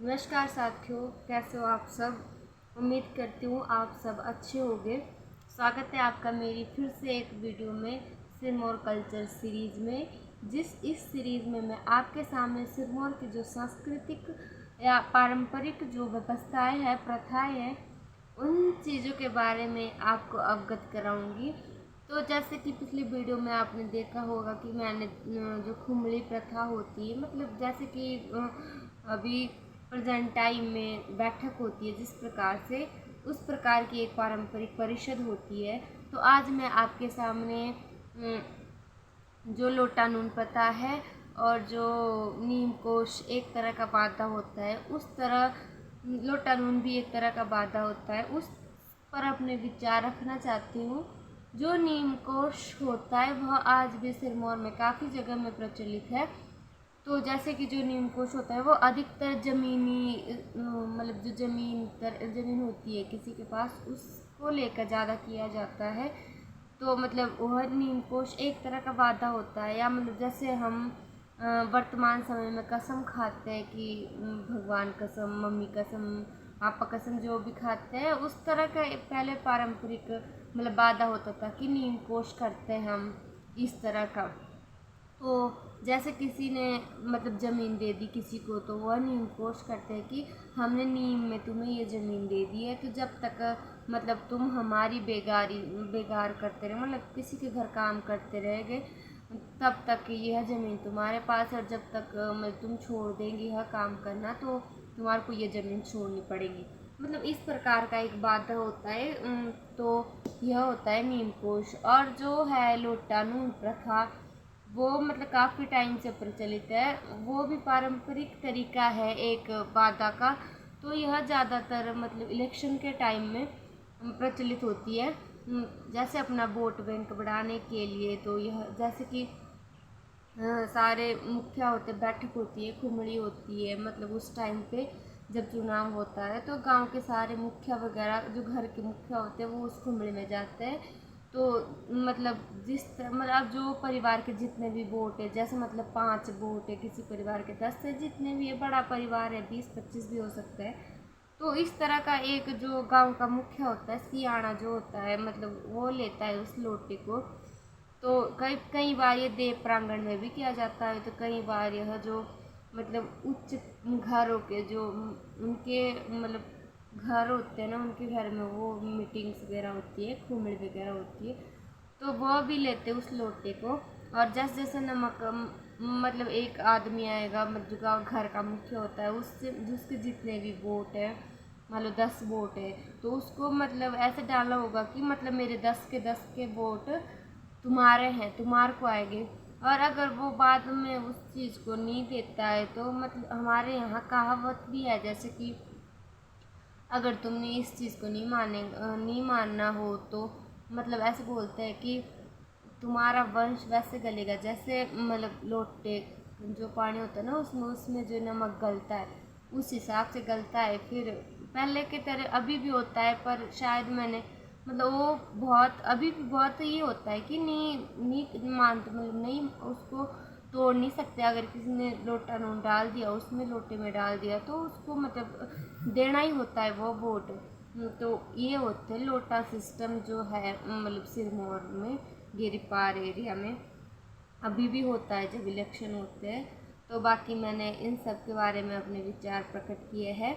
नमस्कार साथियों, कैसे हो आप सब। उम्मीद करती हूँ आप सब अच्छे होंगे। स्वागत है आपका मेरी फिर से एक वीडियो में सिरमौर कल्चर सीरीज़ में। इस सीरीज़ में मैं आपके सामने सिरमौर की जो सांस्कृतिक या पारंपरिक जो व्यवस्थाएं हैं, प्रथाएं हैं, उन चीज़ों के बारे में आपको अवगत कराऊंगी। तो जैसे कि पिछली वीडियो में आपने देखा होगा कि मैंने जो खुमड़ी प्रथा होती है, मतलब जैसे कि अभी प्रेजेंट टाइम में बैठक होती है जिस प्रकार से, उस प्रकार की एक पारंपरिक परिषद होती है। तो आज मैं आपके सामने जो लोटा नून प्रथा है और जो नीम कोश एक तरह का बाधा होता है, उस तरह लोटा नून भी एक तरह का बाधा होता है, उस पर अपने विचार रखना चाहती हूँ। जो नीम कोश होता है वह आज भी सिरमौर में काफ़ी जगह में प्रचलित है। तो जैसे कि जो नीम कोश होता है वो अधिकतर ज़मीनी मतलब जो ज़मीन होती है किसी के पास, उसको लेकर ज़्यादा किया जाता है। तो मतलब वह नीम कोश एक तरह का वादा होता है, या मतलब जैसे हम वर्तमान समय में कसम खाते हैं कि भगवान कसम, मम्मी कसम, पापा कसम, जो भी खाते हैं उस तरह का पहले पारंपरिक मतलब वादा होता था कि नीम कोश करते हैं हम इस तरह का। तो जैसे किसी ने मतलब ज़मीन दे दी किसी को, तो वह नीम कोश करते हैं कि हमने नीम में तुम्हें ये ज़मीन दे दी है, तो जब तक मतलब तुम हमारी बेगार करते रहे, मतलब किसी के घर काम करते रहेंगे, तब तक यह ज़मीन तुम्हारे पास है। और जब तक मतलब तुम छोड़ देंगे यह काम करना, तो तुम्हारे को ये ज़मीन छोड़नी पड़ेगी। मतलब इस प्रकार का एक वादा होता है। तो यह होता है नीम कोश। और जो है लोटा नून प्रथा, वो मतलब काफ़ी टाइम से प्रचलित है। वो भी पारंपरिक तरीका है एक वादा का। तो यह ज़्यादातर मतलब इलेक्शन के टाइम में प्रचलित होती है। जैसे अपना वोट बैंक बढ़ाने के लिए। तो यह जैसे कि सारे मुखिया होते, बैठक होती है, खुमड़ी होती है, मतलब उस टाइम पे जब चुनाव होता है तो गांव के सारे मुखिया वगैरह जो घर के मुखिया होते हैं वो उस खुमड़ी में जाते हैं। तो मतलब मतलब जो परिवार के जितने भी वोट है, जैसे मतलब 5 वोट है किसी परिवार के, 10 है, जितने भी है, बड़ा परिवार है 20-25 भी हो सकता है। तो इस तरह का एक जो गांव का मुखिया होता है, सियाना जो होता है, मतलब वो लेता है उस लोटे को। तो कई कई बार ये देव प्रांगण में भी किया जाता है। तो कई बार यह जो मतलब उच्च घरों के जो उनके मतलब घर होते हैं ना, उनके घर में वो मीटिंग्स वगैरह होती है, खुमड़ी वगैरह होती है, तो वह भी लेते हैं उस लोटे को। और जैसे जैसे नमक मतलब एक आदमी आएगा, मतलब जो घर का मुख्य होता है, उससे उसके जितने भी वोट है, मान लो 10 वोट है, तो उसको मतलब ऐसे डालना होगा कि मतलब मेरे 10 के वोट तुम्हारे हैं, तुम्हारे को आएंगे। और अगर वो बाद में उस चीज़ को नहीं देता है, तो मतलब हमारे यहाँ कहावत भी है, जैसे कि अगर तुमने इस चीज़ को नहीं मानना हो, तो मतलब ऐसे बोलते हैं कि तुम्हारा वंश वैसे गलेगा जैसे मतलब लोटे जो पानी होता है ना, उसमें उसमें जो नमक गलता है उस हिसाब से गलता है। फिर पहले के तरह अभी भी होता है, पर शायद मैंने मतलब वो बहुत अभी भी बहुत ये होता है कि नहीं नहीं मानते, मतलब नहीं, उसको तोड़ नहीं सकते। अगर किसी ने लोटा नून डाल दिया, उसमें लोटे में डाल दिया, तो उसको मतलब देना ही होता है वो वोट। तो ये होते हैं लोटा सिस्टम जो है मतलब सिरमौर में, गिरिपार एरिया में अभी भी होता है जब इलेक्शन होते हैं। तो बाकी मैंने इन सब के बारे में अपने विचार प्रकट किए हैं।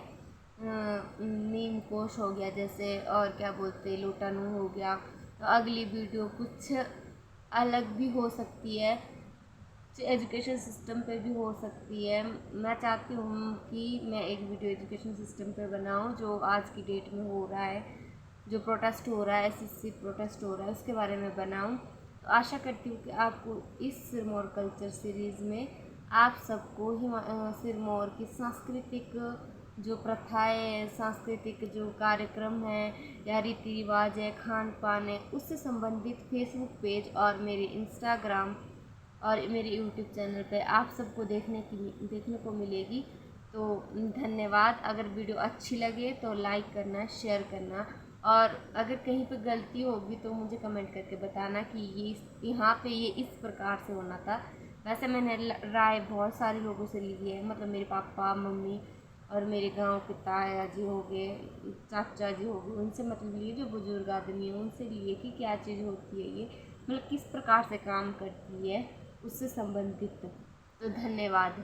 नीम कोश हो गया जैसे, और क्या बोलते हैं, लोटानू हो गया। तो अगली वीडियो कुछ अलग भी हो सकती है, एजुकेशन सिस्टम पे भी हो सकती है। मैं चाहती हूँ कि मैं एक वीडियो एजुकेशन सिस्टम पे बनाऊँ, जो आज की डेट में हो रहा है, जो प्रोटेस्ट हो रहा है, एसएससी प्रोटेस्ट हो रहा है, उसके बारे में बनाऊँ। तो आशा करती हूँ कि आपको इस सिरमौर कल्चर सीरीज़ में आप सबको सिरमौर की सांस्कृतिक जो प्रथाएँ, सांस्कृतिक जो कार्यक्रम है या रीति रिवाज है, खान पान है, उससे संबंधित फेसबुक पेज और मेरे इंस्टाग्राम और मेरे यूट्यूब चैनल पे आप सबको देखने को मिलेगी। तो धन्यवाद। अगर वीडियो अच्छी लगे तो लाइक करना, शेयर करना, और अगर कहीं पे गलती होगी तो मुझे कमेंट करके बताना कि ये यहाँ पे ये इस प्रकार से होना था। वैसे मैंने राय बहुत सारे लोगों से ली है, मतलब मेरे पापा, मम्मी, और मेरे गांव के ताया जी हो गए, चाचा जी हो गए, उनसे मतलब लिए जो बुजुर्ग आदमी है उनसे लिए कि क्या चीज़ होती है ये, मतलब किस प्रकार से काम करती है उससे संबंधित। तो धन्यवाद।